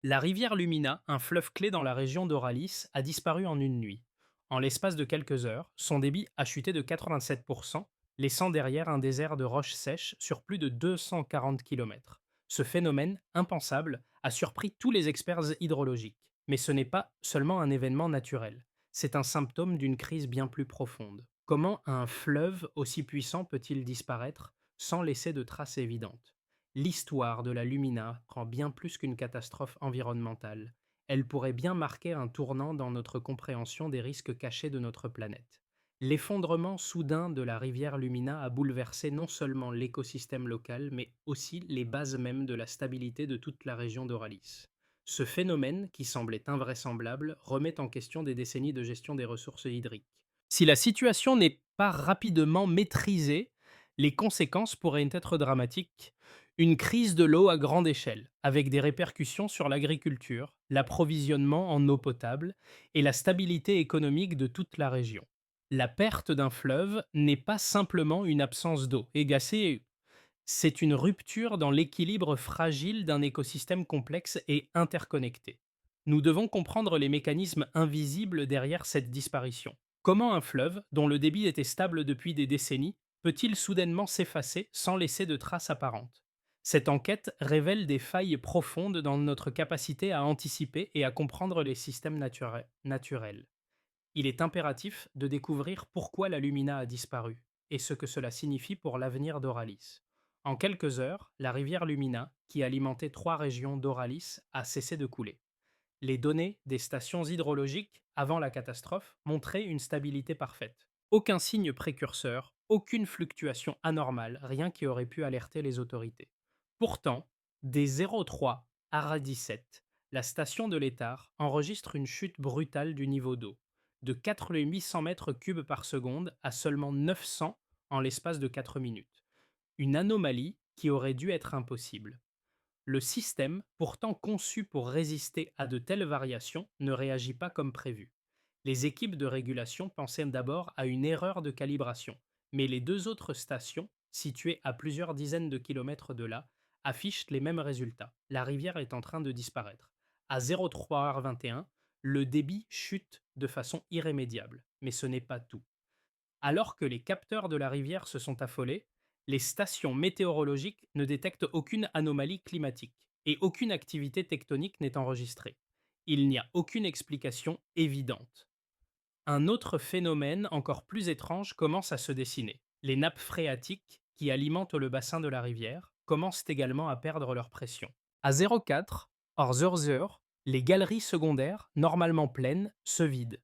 La rivière Lumina, un fleuve clé dans la région d'Oralis, a disparu en une nuit. En l'espace de quelques heures, son débit a chuté de 87%, laissant derrière un désert de roches sèches sur plus de 240 km. Ce phénomène, impensable, a surpris tous les experts hydrologiques. Mais ce n'est pas seulement un événement naturel, c'est un symptôme d'une crise bien plus profonde. Comment un fleuve aussi puissant peut-il disparaître sans laisser de traces évidentes? L'histoire de la Lumina prend bien plus qu'une catastrophe environnementale. Elle pourrait bien marquer un tournant dans notre compréhension des risques cachés de notre planète. L'effondrement soudain de la rivière Lumina a bouleversé non seulement l'écosystème local, mais aussi les bases mêmes de la stabilité de toute la région d'Oralis. Ce phénomène, qui semblait invraisemblable, remet en question des décennies de gestion des ressources hydriques. Si la situation n'est pas rapidement maîtrisée, les conséquences pourraient être dramatiques. Une crise de l'eau à grande échelle, avec des répercussions sur l'agriculture, l'approvisionnement en eau potable et la stabilité économique de toute la région. La perte d'un fleuve n'est pas simplement une absence d'eau égacée, c'est une rupture dans l'équilibre fragile d'un écosystème complexe et interconnecté. Nous devons comprendre les mécanismes invisibles derrière cette disparition. Comment un fleuve, dont le débit était stable depuis des décennies, peut-il soudainement s'effacer sans laisser de traces apparentes? Cette enquête révèle des failles profondes dans notre capacité à anticiper et à comprendre les systèmes naturels. Il est impératif de découvrir pourquoi la Lumina a disparu et ce que cela signifie pour l'avenir d'Oralis. En quelques heures, la rivière Lumina, qui alimentait trois régions d'Oralis, a cessé de couler. Les données des stations hydrologiques avant la catastrophe montraient une stabilité parfaite. Aucun signe précurseur, aucune fluctuation anormale, rien qui aurait pu alerter les autorités. Pourtant, des 0,3 à Radicette, la station de l'Étard enregistre une chute brutale du niveau d'eau, de 4800 mètres cubes par seconde à seulement 900 en l'espace de 4 minutes. Une anomalie qui aurait dû être impossible. Le système, pourtant conçu pour résister à de telles variations, ne réagit pas comme prévu. Les équipes de régulation pensaient d'abord à une erreur de calibration, mais les deux autres stations, situées à plusieurs dizaines de kilomètres de là, affichent les mêmes résultats. La rivière est en train de disparaître. À 0,3 h 21, le débit chute de façon irrémédiable, mais ce n'est pas tout. Alors que les capteurs de la rivière se sont affolés, les stations météorologiques ne détectent aucune anomalie climatique et aucune activité tectonique n'est enregistrée. Il n'y a aucune explication évidente. Un autre phénomène encore plus étrange commence à se dessiner. Les nappes phréatiques, qui alimentent le bassin de la rivière, commencent également à perdre leur pression. À 0,4, hors 00, les galeries secondaires, normalement pleines, se vident.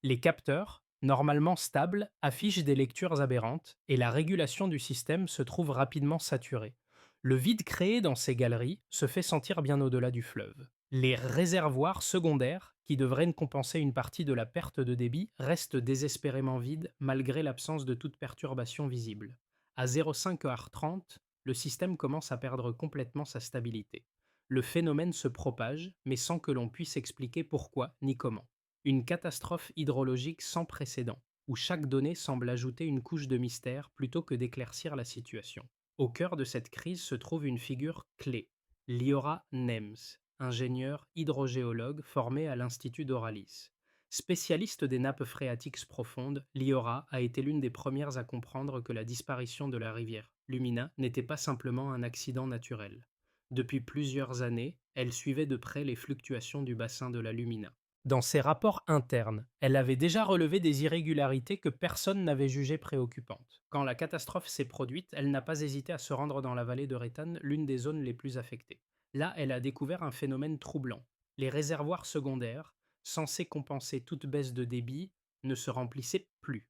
Les capteurs, normalement stables, affichent des lectures aberrantes et la régulation du système se trouve rapidement saturée. Le vide créé dans ces galeries se fait sentir bien au-delà du fleuve. Les réservoirs secondaires, qui devraient compenser une partie de la perte de débit, restent désespérément vides malgré l'absence de toute perturbation visible. À 0,5 h 30, le système commence à perdre complètement sa stabilité. Le phénomène se propage, mais sans que l'on puisse expliquer pourquoi ni comment. Une catastrophe hydrologique sans précédent, où chaque donnée semble ajouter une couche de mystère plutôt que d'éclaircir la situation. Au cœur de cette crise se trouve une figure clé, Liora Nems, ingénieur hydrogéologue formé à l'Institut d'Oralis. Spécialiste des nappes phréatiques profondes, Liora a été l'une des premières à comprendre que la disparition de la rivière Lumina n'était pas simplement un accident naturel. Depuis plusieurs années, elle suivait de près les fluctuations du bassin de la Lumina. Dans ses rapports internes, elle avait déjà relevé des irrégularités que personne n'avait jugées préoccupantes. Quand la catastrophe s'est produite, elle n'a pas hésité à se rendre dans la vallée de Réthane, l'une des zones les plus affectées. Là, elle a découvert un phénomène troublant. Les réservoirs secondaires, censés compenser toute baisse de débit, ne se remplissaient plus.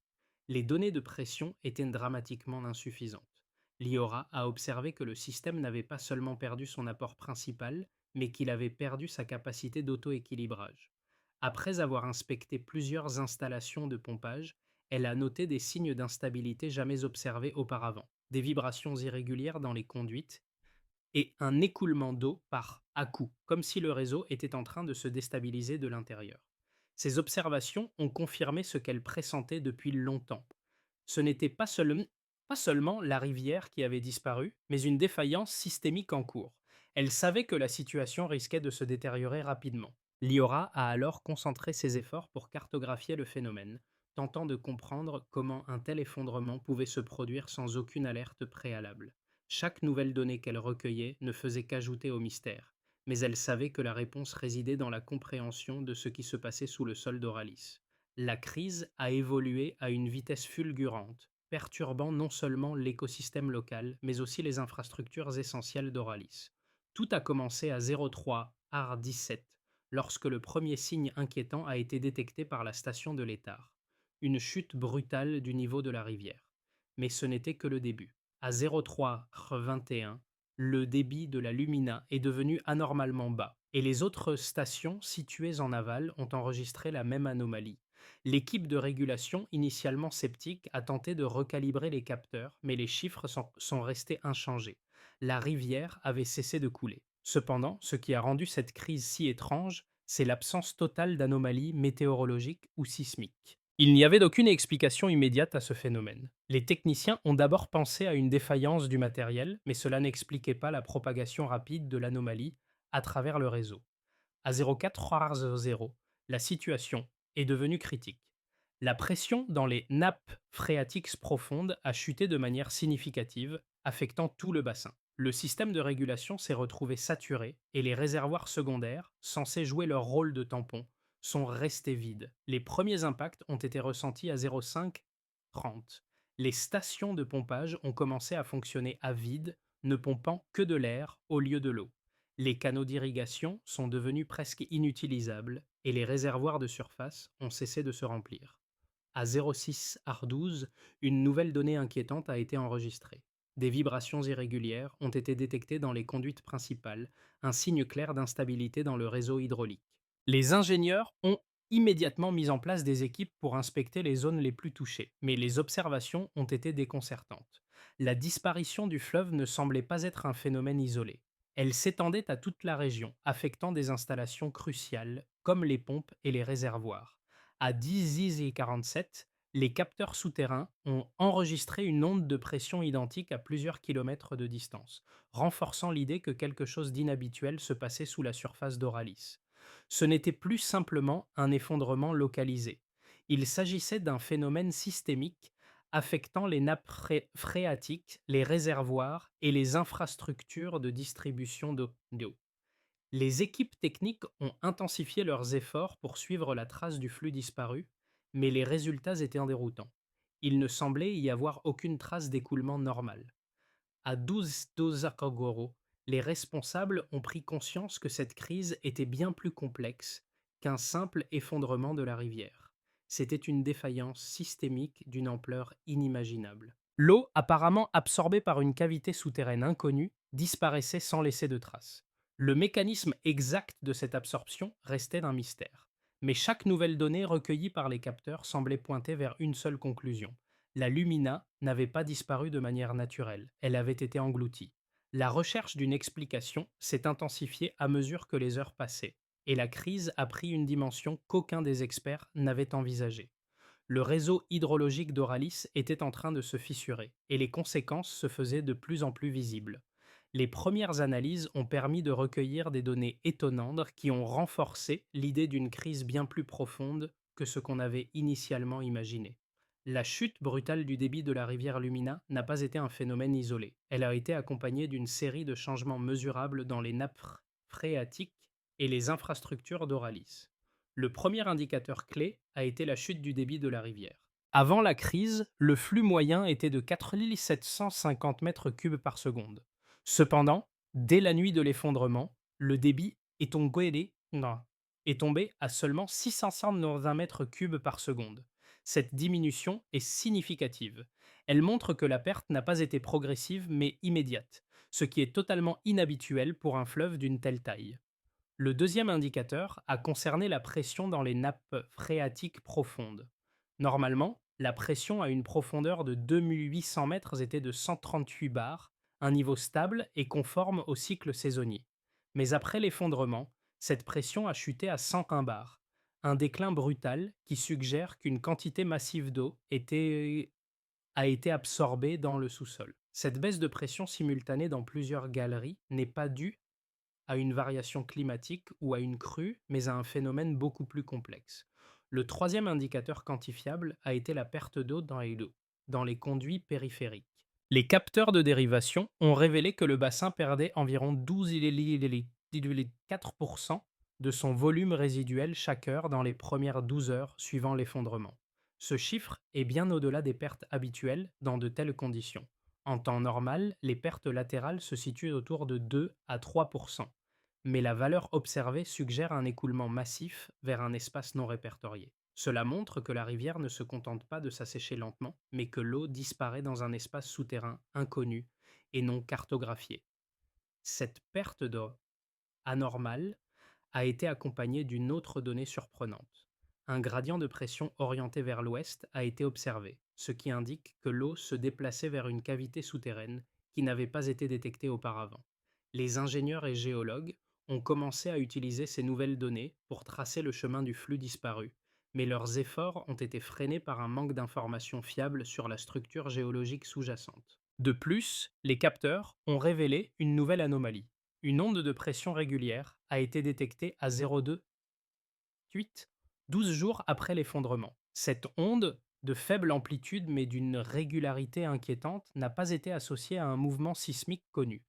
Les données de pression étaient dramatiquement insuffisantes. Liora a observé que le système n'avait pas seulement perdu son apport principal, mais qu'il avait perdu sa capacité d'auto-équilibrage. Après avoir inspecté plusieurs installations de pompage, elle a noté des signes d'instabilité jamais observés auparavant, des vibrations irrégulières dans les conduites et un écoulement d'eau par à-coups, comme si le réseau était en train de se déstabiliser de l'intérieur. Ces observations ont confirmé ce qu'elle pressentait depuis longtemps. Ce n'était pas seulement la rivière qui avait disparu, mais une défaillance systémique en cours. Elle savait que la situation risquait de se détériorer rapidement. Liora a alors concentré ses efforts pour cartographier le phénomène, tentant de comprendre comment un tel effondrement pouvait se produire sans aucune alerte préalable. Chaque nouvelle donnée qu'elle recueillait ne faisait qu'ajouter au mystère, mais elle savait que la réponse résidait dans la compréhension de ce qui se passait sous le sol d'Oralis. La crise a évolué à une vitesse fulgurante, perturbant non seulement l'écosystème local, mais aussi les infrastructures essentielles d'Oralis. Tout a commencé à 03 AR 17, lorsque le premier signe inquiétant a été détecté par la station de l'Étard, une chute brutale du niveau de la rivière. Mais ce n'était que le début. À 03 AR 21, le débit de la Lumina est devenu anormalement bas, et les autres stations situées en aval ont enregistré la même anomalie. L'équipe de régulation, initialement sceptique, a tenté de recalibrer les capteurs, mais les chiffres sont restés inchangés. La rivière avait cessé de couler. Cependant, ce qui a rendu cette crise si étrange, c'est l'absence totale d'anomalies météorologiques ou sismiques. Il n'y avait d'aucune explication immédiate à ce phénomène. Les techniciens ont d'abord pensé à une défaillance du matériel, mais cela n'expliquait pas la propagation rapide de l'anomalie à travers le réseau. À 0400, la situation est devenue critique. La pression dans les nappes phréatiques profondes a chuté de manière significative, affectant tout le bassin. Le système de régulation s'est retrouvé saturé et les réservoirs secondaires, censés jouer leur rôle de tampon, sont restés vides. Les premiers impacts ont été ressentis à 05:30. Les stations de pompage ont commencé à fonctionner à vide, ne pompant que de l'air au lieu de l'eau. Les canaux d'irrigation sont devenus presque inutilisables et les réservoirs de surface ont cessé de se remplir. À 06 Ardouze, une nouvelle donnée inquiétante a été enregistrée. Des vibrations irrégulières ont été détectées dans les conduites principales, un signe clair d'instabilité dans le réseau hydraulique. Les ingénieurs ont immédiatement mis en place des équipes pour inspecter les zones les plus touchées, mais les observations ont été déconcertantes. La disparition du fleuve ne semblait pas être un phénomène isolé. Elle s'étendait à toute la région, affectant des installations cruciales comme les pompes et les réservoirs. À 10 et 47, les capteurs souterrains ont enregistré une onde de pression identique à plusieurs kilomètres de distance, renforçant l'idée que quelque chose d'inhabituel se passait sous la surface d'Oralis. Ce n'était plus simplement un effondrement localisé. Il s'agissait d'un phénomène systémique affectant les nappes phréatiques, les réservoirs et les infrastructures de distribution d'eau. Les équipes techniques ont intensifié leurs efforts pour suivre la trace du flux disparu, mais les résultats étaient déroutants. Il ne semblait y avoir aucune trace d'écoulement normal. À 12 Dosakagoro, les responsables ont pris conscience que cette crise était bien plus complexe qu'un simple effondrement de la rivière. C'était une défaillance systémique d'une ampleur inimaginable. L'eau, apparemment absorbée par une cavité souterraine inconnue, disparaissait sans laisser de traces. Le mécanisme exact de cette absorption restait un mystère. Mais chaque nouvelle donnée recueillie par les capteurs semblait pointer vers une seule conclusion. La lumina n'avait pas disparu de manière naturelle, elle avait été engloutie. La recherche d'une explication s'est intensifiée à mesure que les heures passaient, et la crise a pris une dimension qu'aucun des experts n'avait envisagée. Le réseau hydrologique d'Oralis était en train de se fissurer, et les conséquences se faisaient de plus en plus visibles. Les premières analyses ont permis de recueillir des données étonnantes qui ont renforcé l'idée d'une crise bien plus profonde que ce qu'on avait initialement imaginé. La chute brutale du débit de la rivière Lumina n'a pas été un phénomène isolé. Elle a été accompagnée d'une série de changements mesurables dans les nappes phréatiques et les infrastructures d'Oralis. Le premier indicateur clé a été la chute du débit de la rivière. Avant la crise, le flux moyen était de 4750 mètres cubes par seconde. Cependant, dès la nuit de l'effondrement, le débit est tombé à seulement 620 mètres cubes par seconde. Cette diminution est significative. Elle montre que la perte n'a pas été progressive mais immédiate, ce qui est totalement inhabituel pour un fleuve d'une telle taille. Le deuxième indicateur a concerné la pression dans les nappes phréatiques profondes. Normalement, la pression à une profondeur de 2800 mètres était de 138 bars, un niveau stable et conforme au cycle saisonnier. Mais après l'effondrement, cette pression a chuté à 101 bars, un déclin brutal qui suggère qu'une quantité massive d'eau a été absorbée dans le sous-sol. Cette baisse de pression simultanée dans plusieurs galeries n'est pas due à une variation climatique ou à une crue, mais à un phénomène beaucoup plus complexe. Le troisième indicateur quantifiable a été la perte d'eau dans les conduits périphériques. Les capteurs de dérivation ont révélé que le bassin perdait environ 12,4% de son volume résiduel chaque heure dans les premières 12 heures suivant l'effondrement. Ce chiffre est bien au-delà des pertes habituelles dans de telles conditions. En temps normal, les pertes latérales se situent autour de 2 à 3%, mais la valeur observée suggère un écoulement massif vers un espace non répertorié. Cela montre que la rivière ne se contente pas de s'assécher lentement, mais que l'eau disparaît dans un espace souterrain inconnu et non cartographié. Cette perte d'eau anormale a été accompagnée d'une autre donnée surprenante. Un gradient de pression orienté vers l'ouest a été observé, ce qui indique que l'eau se déplaçait vers une cavité souterraine qui n'avait pas été détectée auparavant. Les ingénieurs et géologues ont commencé à utiliser ces nouvelles données pour tracer le chemin du flux disparu, mais leurs efforts ont été freinés par un manque d'informations fiables sur la structure géologique sous-jacente. De plus, les capteurs ont révélé une nouvelle anomalie. Une onde de pression régulière a été détectée à 0,28, 12 jours après l'effondrement. Cette onde, de faible amplitude mais d'une régularité inquiétante, n'a pas été associée à un mouvement sismique connu.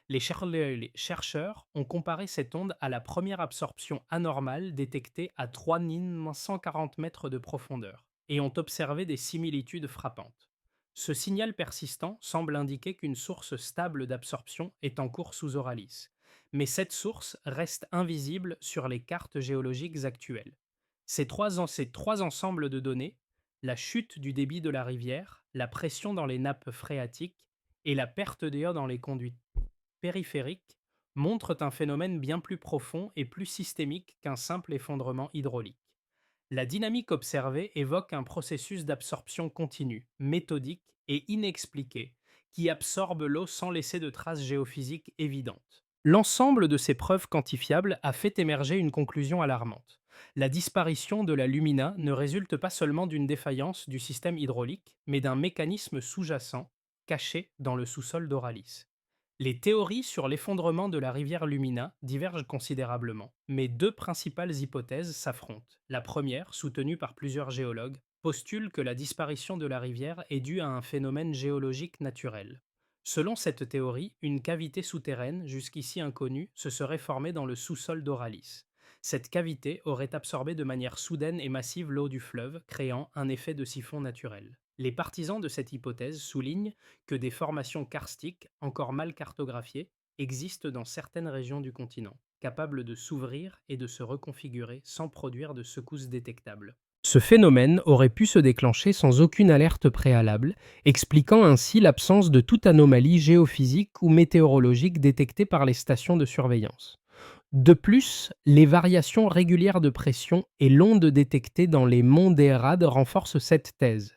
Les chercheurs ont comparé cette onde à la première absorption anormale détectée à 3140 mètres de profondeur et ont observé des similitudes frappantes. Ce signal persistant semble indiquer qu'une source stable d'absorption est en cours sous Auralis, mais cette source reste invisible sur les cartes géologiques actuelles. Ces trois ensembles de données, la chute du débit de la rivière, la pression dans les nappes phréatiques et la perte d'air dans les conduits périphériques, montrent un phénomène bien plus profond et plus systémique qu'un simple effondrement hydraulique. La dynamique observée évoque un processus d'absorption continue, méthodique et inexpliqué, qui absorbe l'eau sans laisser de traces géophysiques évidentes. L'ensemble de ces preuves quantifiables a fait émerger une conclusion alarmante. La disparition de la lumina ne résulte pas seulement d'une défaillance du système hydraulique, mais d'un mécanisme sous-jacent, caché dans le sous-sol d'Auralis. Les théories sur l'effondrement de la rivière Lumina divergent considérablement, mais deux principales hypothèses s'affrontent. La première, soutenue par plusieurs géologues, postule que la disparition de la rivière est due à un phénomène géologique naturel. Selon cette théorie, une cavité souterraine, jusqu'ici inconnue, se serait formée dans le sous-sol d'Auralis. Cette cavité aurait absorbé de manière soudaine et massive l'eau du fleuve, créant un effet de siphon naturel. Les partisans de cette hypothèse soulignent que des formations karstiques, encore mal cartographiées, existent dans certaines régions du continent, capables de s'ouvrir et de se reconfigurer sans produire de secousses détectables. Ce phénomène aurait pu se déclencher sans aucune alerte préalable, expliquant ainsi l'absence de toute anomalie géophysique ou météorologique détectée par les stations de surveillance. De plus, les variations régulières de pression et l'onde détectée dans les monts d'Erad renforcent cette thèse.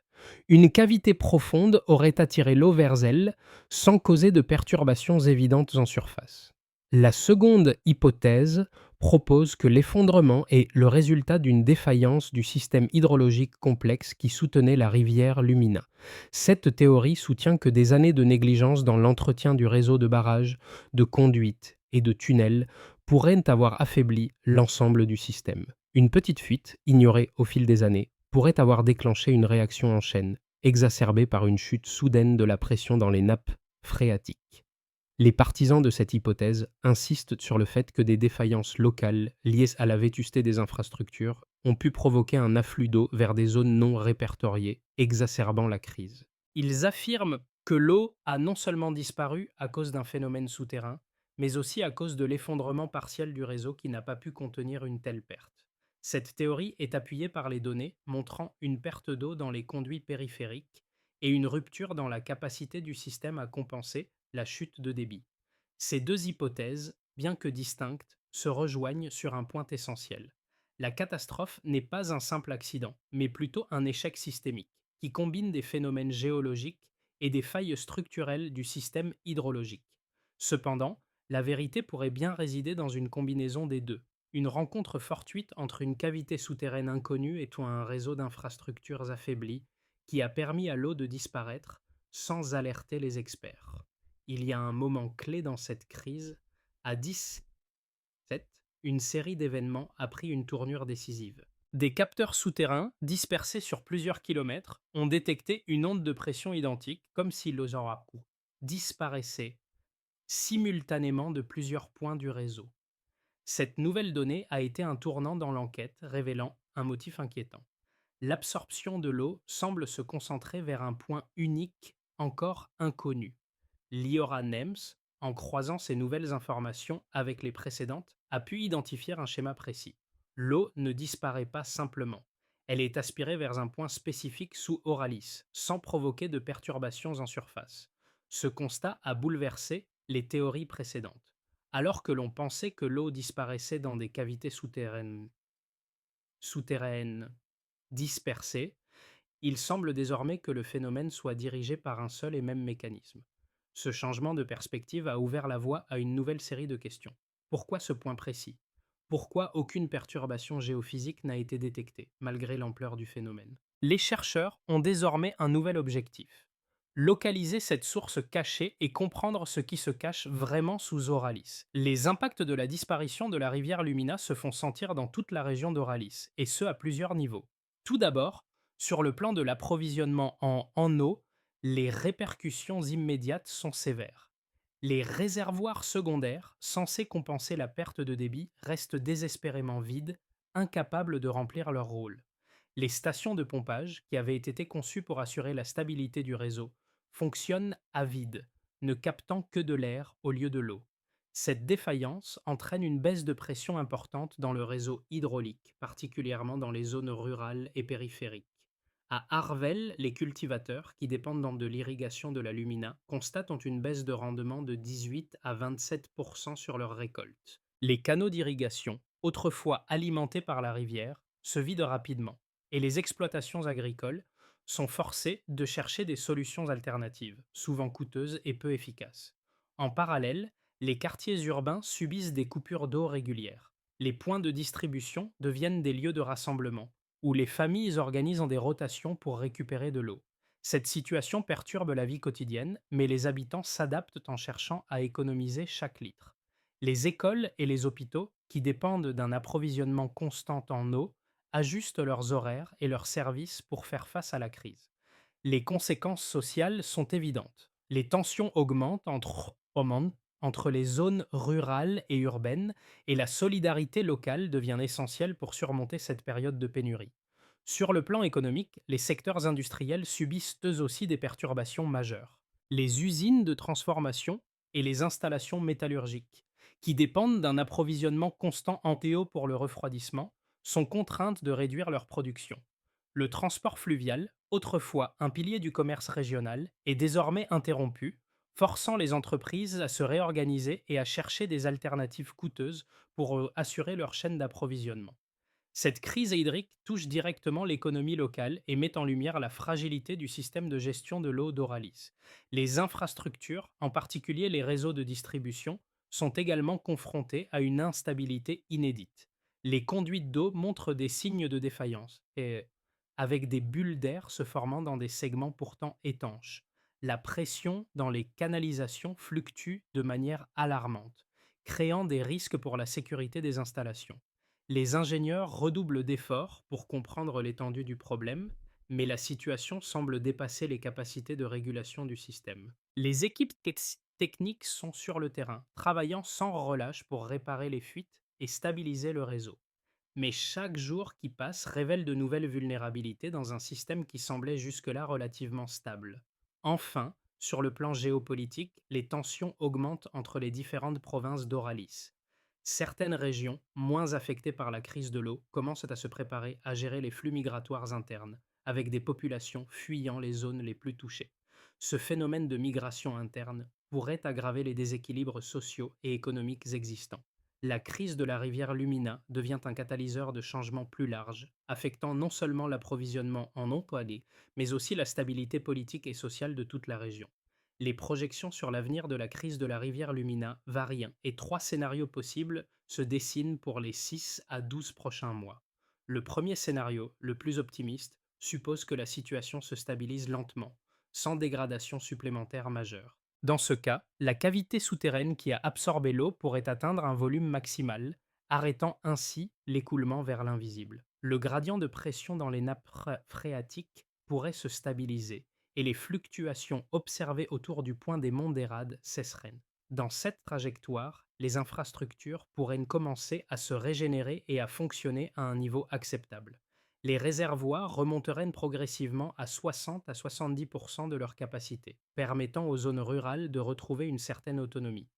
Une cavité profonde aurait attiré l'eau vers elle, sans causer de perturbations évidentes en surface. La seconde hypothèse propose que l'effondrement est le résultat d'une défaillance du système hydrologique complexe qui soutenait la rivière Lumina. Cette théorie soutient que des années de négligence dans l'entretien du réseau de barrages, de conduites et de tunnels pourraient avoir affaibli l'ensemble du système. Une petite fuite, ignorée au fil des années, pourrait avoir déclenché une réaction en chaîne, exacerbée par une chute soudaine de la pression dans les nappes phréatiques. Les partisans de cette hypothèse insistent sur le fait que des défaillances locales liées à la vétusté des infrastructures ont pu provoquer un afflux d'eau vers des zones non répertoriées, exacerbant la crise. Ils affirment que l'eau a non seulement disparu à cause d'un phénomène souterrain, mais aussi à cause de l'effondrement partiel du réseau qui n'a pas pu contenir une telle perte. Cette théorie est appuyée par les données montrant une perte d'eau dans les conduits périphériques et une rupture dans la capacité du système à compenser la chute de débit. Ces deux hypothèses, bien que distinctes, se rejoignent sur un point essentiel. La catastrophe n'est pas un simple accident, mais plutôt un échec systémique, qui combine des phénomènes géologiques et des failles structurelles du système hydrologique. Cependant, la vérité pourrait bien résider dans une combinaison des deux, une rencontre fortuite entre une cavité souterraine inconnue et un réseau d'infrastructures affaiblies qui a permis à l'eau de disparaître sans alerter les experts. Il y a un moment clé dans cette crise, à 10 2007, une série d'événements a pris une tournure décisive. Des capteurs souterrains, dispersés sur plusieurs kilomètres, ont détecté une onde de pression identique, comme si l'Ozaraku disparaissait simultanément de plusieurs points du réseau. Cette nouvelle donnée a été un tournant dans l'enquête, révélant un motif inquiétant. L'absorption de l'eau semble se concentrer vers un point unique encore inconnu. Liora Nems, en croisant ces nouvelles informations avec les précédentes, a pu identifier un schéma précis. L'eau ne disparaît pas simplement. Elle est aspirée vers un point spécifique sous Auralis, sans provoquer de perturbations en surface. Ce constat a bouleversé les théories précédentes. Alors que l'on pensait que l'eau disparaissait dans des cavités souterraines dispersées, il semble désormais que le phénomène soit dirigé par un seul et même mécanisme. Ce changement de perspective a ouvert la voie à une nouvelle série de questions. Pourquoi ce point précis? Pourquoi aucune perturbation géophysique n'a été détectée, malgré l'ampleur du phénomène? Les chercheurs ont désormais un nouvel objectif. Localiser cette source cachée et comprendre ce qui se cache vraiment sous Auralis. Les impacts de la disparition de la rivière Lumina se font sentir dans toute la région d'Auralis, et ce à plusieurs niveaux. Tout d'abord, sur le plan de l'approvisionnement en eau, les répercussions immédiates sont sévères. Les réservoirs secondaires, censés compenser la perte de débit, restent désespérément vides, incapables de remplir leur rôle. Les stations de pompage, qui avaient été conçues pour assurer la stabilité du réseau, fonctionnent à vide, ne captant que de l'air au lieu de l'eau. Cette défaillance entraîne une baisse de pression importante dans le réseau hydraulique, particulièrement dans les zones rurales et périphériques. À Arvel, les cultivateurs, qui dépendent de l'irrigation de la Lumina, constatent une baisse de rendement de 18 à 27% sur leurs récoltes. Les canaux d'irrigation, autrefois alimentés par la rivière, se vident rapidement, et les exploitations agricoles sont forcées de chercher des solutions alternatives, souvent coûteuses et peu efficaces. En parallèle, les quartiers urbains subissent des coupures d'eau régulières. Les points de distribution deviennent des lieux de rassemblement, où les familles organisent des rotations pour récupérer de l'eau. Cette situation perturbe la vie quotidienne, mais les habitants s'adaptent en cherchant à économiser chaque litre. Les écoles et les hôpitaux, qui dépendent d'un approvisionnement constant en eau, ajustent leurs horaires et leurs services pour faire face à la crise. Les conséquences sociales sont évidentes. Les tensions augmentent entre les zones rurales et urbaines, et la solidarité locale devient essentielle pour surmonter cette période de pénurie. Sur le plan économique, les secteurs industriels subissent eux aussi des perturbations majeures. Les usines de transformation et les installations métallurgiques, qui dépendent d'un approvisionnement constant en eau pour le refroidissement, sont contraintes de réduire leur production. Le transport fluvial, autrefois un pilier du commerce régional, est désormais interrompu, forçant les entreprises à se réorganiser et à chercher des alternatives coûteuses pour assurer leur chaîne d'approvisionnement. Cette crise hydrique touche directement l'économie locale et met en lumière la fragilité du système de gestion de l'eau d'Oralis. Les infrastructures, en particulier les réseaux de distribution, sont également confrontées à une instabilité inédite. Les conduites d'eau montrent des signes de défaillance, et avec des bulles d'air se formant dans des segments pourtant étanches. La pression dans les canalisations fluctue de manière alarmante, créant des risques pour la sécurité des installations. Les ingénieurs redoublent d'efforts pour comprendre l'étendue du problème, mais la situation semble dépasser les capacités de régulation du système. Les équipes techniques sont sur le terrain, travaillant sans relâche pour réparer les fuites et stabiliser le réseau. Mais chaque jour qui passe révèle de nouvelles vulnérabilités dans un système qui semblait jusque-là relativement stable. Enfin, sur le plan géopolitique, les tensions augmentent entre les différentes provinces d'Oralis. Certaines régions, moins affectées par la crise de l'eau, commencent à se préparer à gérer les flux migratoires internes, avec des populations fuyant les zones les plus touchées. Ce phénomène de migration interne pourrait aggraver les déséquilibres sociaux et économiques existants. La crise de la rivière Lumina devient un catalyseur de changements plus larges, affectant non seulement l'approvisionnement en eau potable, mais aussi la stabilité politique et sociale de toute la région. Les projections sur l'avenir de la crise de la rivière Lumina varient et trois scénarios possibles se dessinent pour les 6 à 12 prochains mois. Le premier scénario, le plus optimiste, suppose que la situation se stabilise lentement, sans dégradation supplémentaire majeure. Dans ce cas, la cavité souterraine qui a absorbé l'eau pourrait atteindre un volume maximal, arrêtant ainsi l'écoulement vers l'invisible. Le gradient de pression dans les nappes phréatiques pourrait se stabiliser et les fluctuations observées autour du point des monts d'Erad cesseraient. Dans cette trajectoire, les infrastructures pourraient commencer à se régénérer et à fonctionner à un niveau acceptable. Les réservoirs remonteraient progressivement à 60 à 70% de leur capacité, permettant aux zones rurales de retrouver une certaine autonomie.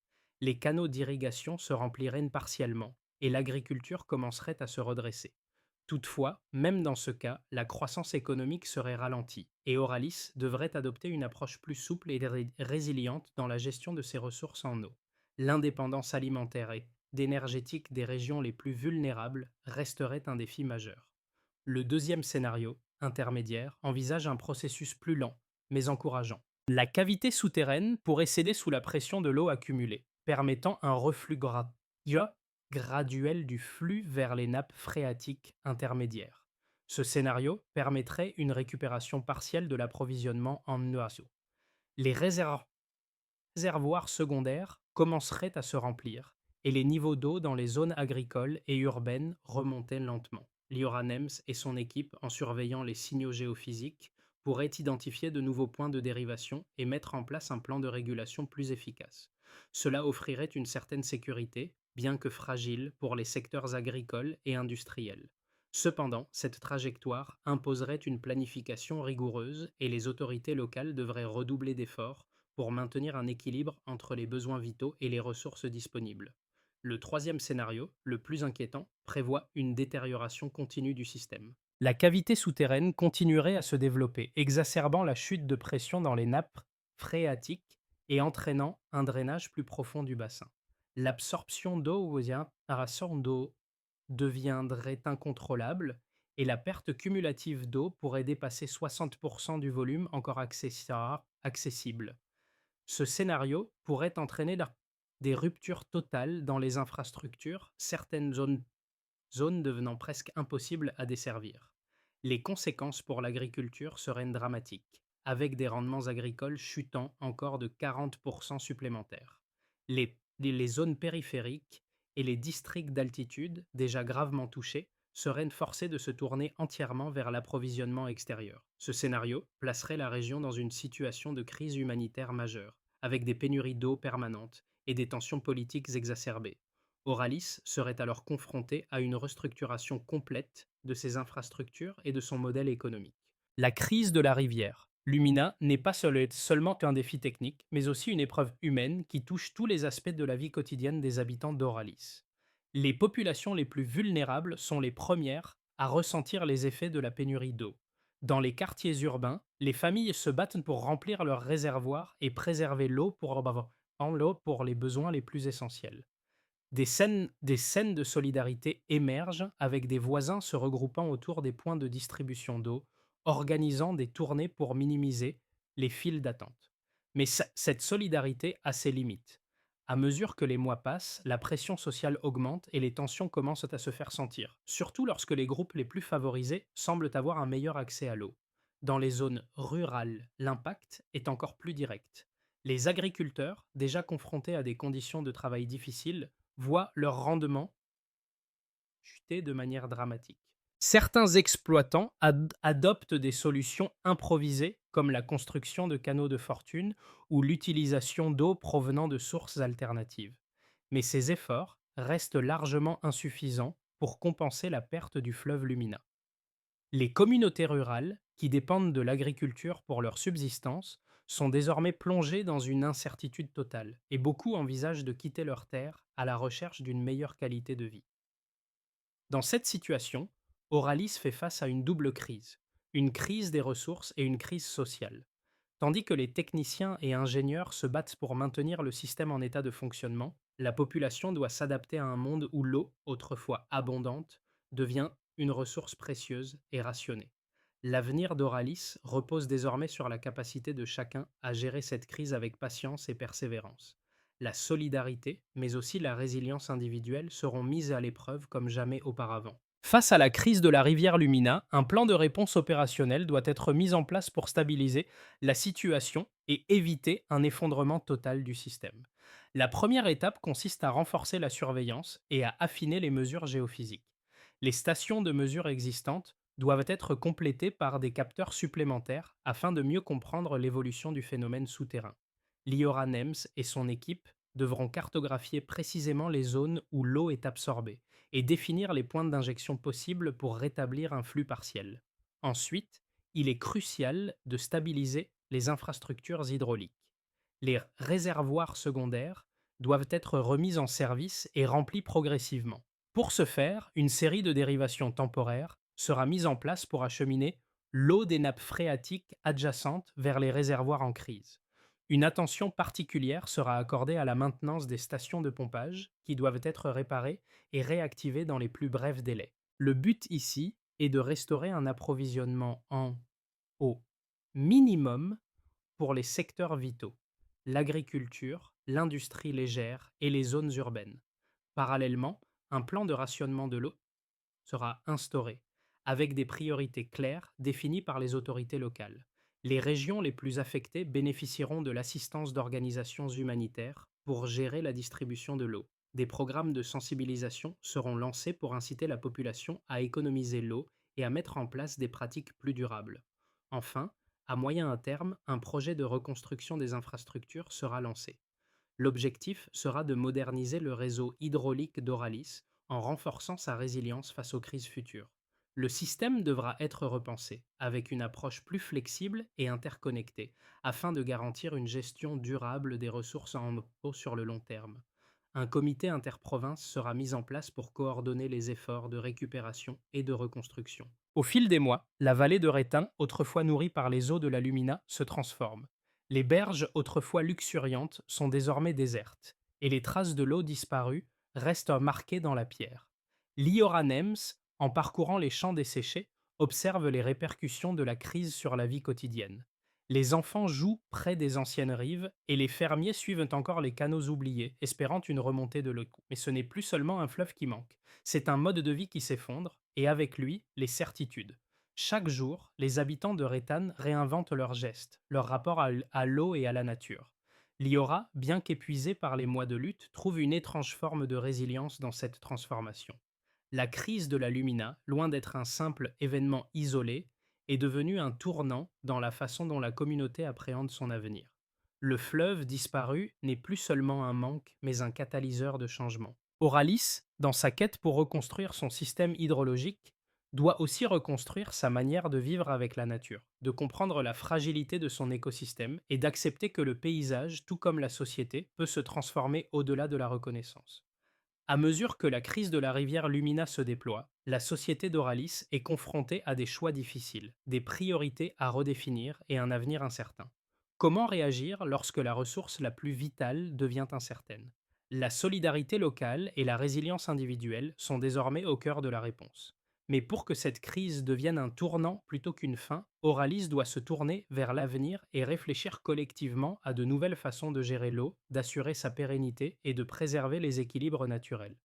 Les canaux d'irrigation se rempliraient partiellement et l'agriculture commencerait à se redresser. Toutefois, même dans ce cas, la croissance économique serait ralentie et Oralis devrait adopter une approche plus souple et résiliente dans la gestion de ses ressources en eau. L'indépendance alimentaire et énergétique des régions les plus vulnérables resterait un défi majeur. Le deuxième scénario, intermédiaire, envisage un processus plus lent, mais encourageant. La cavité souterraine pourrait céder sous la pression de l'eau accumulée, permettant un reflux graduel du flux vers les nappes phréatiques intermédiaires. Ce scénario permettrait une récupération partielle de l'approvisionnement en oiseaux. Les réservoirs secondaires commenceraient à se remplir et les niveaux d'eau dans les zones agricoles et urbaines remontaient lentement. Lioranems et son équipe, en surveillant les signaux géophysiques, pourraient identifier de nouveaux points de dérivation et mettre en place un plan de régulation plus efficace. Cela offrirait une certaine sécurité, bien que fragile, pour les secteurs agricoles et industriels. Cependant, cette trajectoire imposerait une planification rigoureuse et les autorités locales devraient redoubler d'efforts pour maintenir un équilibre entre les besoins vitaux et les ressources disponibles. Le troisième scénario, le plus inquiétant, prévoit une détérioration continue du système. La cavité souterraine continuerait à se développer, exacerbant la chute de pression dans les nappes phréatiques et entraînant un drainage plus profond du bassin. L'absorption d'eau ou l'évaporation d'eau deviendrait incontrôlable et la perte cumulative d'eau pourrait dépasser 60% du volume encore accessible. Ce scénario pourrait entraîner des ruptures totales dans les infrastructures, certaines zones devenant presque impossibles à desservir. Les conséquences pour l'agriculture seraient dramatiques, avec des rendements agricoles chutant encore de 40% supplémentaires. Les zones périphériques et les districts d'altitude, déjà gravement touchés, seraient forcés de se tourner entièrement vers l'approvisionnement extérieur. Ce scénario placerait la région dans une situation de crise humanitaire majeure, avec des pénuries d'eau permanentes et des tensions politiques exacerbées. Oralis serait alors confronté à une restructuration complète de ses infrastructures et de son modèle économique. La crise de la rivière. Lumina n'est pas seulement qu'un défi technique, mais aussi une épreuve humaine qui touche tous les aspects de la vie quotidienne des habitants d'Oralis. Les populations les plus vulnérables sont les premières à ressentir les effets de la pénurie d'eau. Dans les quartiers urbains, les familles se battent pour remplir leurs réservoirs et préserver l'eau pour les besoins les plus essentiels. Des scènes de solidarité émergent avec des voisins se regroupant autour des points de distribution d'eau, organisant des tournées pour minimiser les files d'attente. Mais cette solidarité a ses limites. À mesure que les mois passent, la pression sociale augmente et les tensions commencent à se faire sentir, surtout lorsque les groupes les plus favorisés semblent avoir un meilleur accès à l'eau. Dans les zones rurales, l'impact est encore plus direct. Les agriculteurs, déjà confrontés à des conditions de travail difficiles, voient leur rendement chuter de manière dramatique. Certains exploitants adoptent des solutions improvisées comme la construction de canaux de fortune ou l'utilisation d'eau provenant de sources alternatives. Mais ces efforts restent largement insuffisants pour compenser la perte du fleuve Lumina. Les communautés rurales, qui dépendent de l'agriculture pour leur subsistance, sont désormais plongées dans une incertitude totale, et beaucoup envisagent de quitter leurs terres à la recherche d'une meilleure qualité de vie. Dans cette situation, Oralis fait face à une double crise, une crise des ressources et une crise sociale. Tandis que les techniciens et ingénieurs se battent pour maintenir le système en état de fonctionnement, la population doit s'adapter à un monde où l'eau, autrefois abondante, devient une ressource précieuse et rationnée. L'avenir d'Oralis repose désormais sur la capacité de chacun à gérer cette crise avec patience et persévérance. La solidarité, mais aussi la résilience individuelle seront mises à l'épreuve comme jamais auparavant. Face à la crise de la rivière Lumina, un plan de réponse opérationnel doit être mis en place pour stabiliser la situation et éviter un effondrement total du système. La première étape consiste à renforcer la surveillance et à affiner les mesures géophysiques. Les stations de mesure existantes doivent être complétées par des capteurs supplémentaires afin de mieux comprendre l'évolution du phénomène souterrain. Liora Nems et son équipe devront cartographier précisément les zones où l'eau est absorbée et définir les points d'injection possibles pour rétablir un flux partiel. Ensuite, il est crucial de stabiliser les infrastructures hydrauliques. Les réservoirs secondaires doivent être remis en service et remplis progressivement. Pour ce faire, une série de dérivations temporaires sera mise en place pour acheminer l'eau des nappes phréatiques adjacentes vers les réservoirs en crise. Une attention particulière sera accordée à la maintenance des stations de pompage qui doivent être réparées et réactivées dans les plus brefs délais. Le but ici est de restaurer un approvisionnement en eau minimum pour les secteurs vitaux, l'agriculture, l'industrie légère et les zones urbaines. Parallèlement, un plan de rationnement de l'eau sera instauré, avec des priorités claires définies par les autorités locales. Les régions les plus affectées bénéficieront de l'assistance d'organisations humanitaires pour gérer la distribution de l'eau. Des programmes de sensibilisation seront lancés pour inciter la population à économiser l'eau et à mettre en place des pratiques plus durables. Enfin, à moyen terme, un projet de reconstruction des infrastructures sera lancé. L'objectif sera de moderniser le réseau hydraulique d'Oralis en renforçant sa résilience face aux crises futures. Le système devra être repensé, avec une approche plus flexible et interconnectée, afin de garantir une gestion durable des ressources en eau sur le long terme. Un comité interprovince sera mis en place pour coordonner les efforts de récupération et de reconstruction. Au fil des mois, la vallée de Rétin, autrefois nourrie par les eaux de la Lumina, se transforme. Les berges autrefois luxuriantes sont désormais désertes, et les traces de l'eau disparue restent marquées dans la pierre. Liora Nems, en parcourant les champs desséchés, observe les répercussions de la crise sur la vie quotidienne. Les enfants jouent près des anciennes rives et les fermiers suivent encore les canaux oubliés, espérant une remontée de l'eau. Mais ce n'est plus seulement un fleuve qui manque, c'est un mode de vie qui s'effondre, et avec lui, les certitudes. Chaque jour, les habitants de Réthane réinventent leurs gestes, leur rapport à l'eau et à la nature. Liora, bien qu'épuisée par les mois de lutte, trouve une étrange forme de résilience dans cette transformation. La crise de la Lumina, loin d'être un simple événement isolé, est devenue un tournant dans la façon dont la communauté appréhende son avenir. Le fleuve disparu n'est plus seulement un manque, mais un catalyseur de changement. Oralis, dans sa quête pour reconstruire son système hydrologique, doit aussi reconstruire sa manière de vivre avec la nature, de comprendre la fragilité de son écosystème et d'accepter que le paysage, tout comme la société, peut se transformer au-delà de la reconnaissance. À mesure que la crise de la rivière Lumina se déploie, la société d'Oralis est confrontée à des choix difficiles, des priorités à redéfinir et un avenir incertain. Comment réagir lorsque la ressource la plus vitale devient incertaine? La solidarité locale et la résilience individuelle sont désormais au cœur de la réponse. Mais pour que cette crise devienne un tournant plutôt qu'une fin, Oralis doit se tourner vers l'avenir et réfléchir collectivement à de nouvelles façons de gérer l'eau, d'assurer sa pérennité et de préserver les équilibres naturels.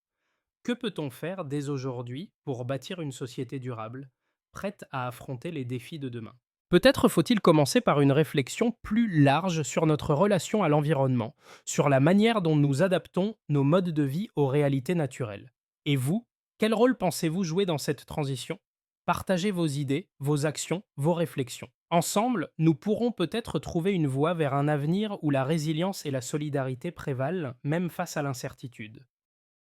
Que peut-on faire dès aujourd'hui pour bâtir une société durable, prête à affronter les défis de demain? Peut-être faut-il commencer par une réflexion plus large sur notre relation à l'environnement, sur la manière dont nous adaptons nos modes de vie aux réalités naturelles. Et vous, quel rôle pensez-vous jouer dans cette transition? Partagez vos idées, vos actions, vos réflexions. Ensemble, nous pourrons peut-être trouver une voie vers un avenir où la résilience et la solidarité prévalent, même face à l'incertitude.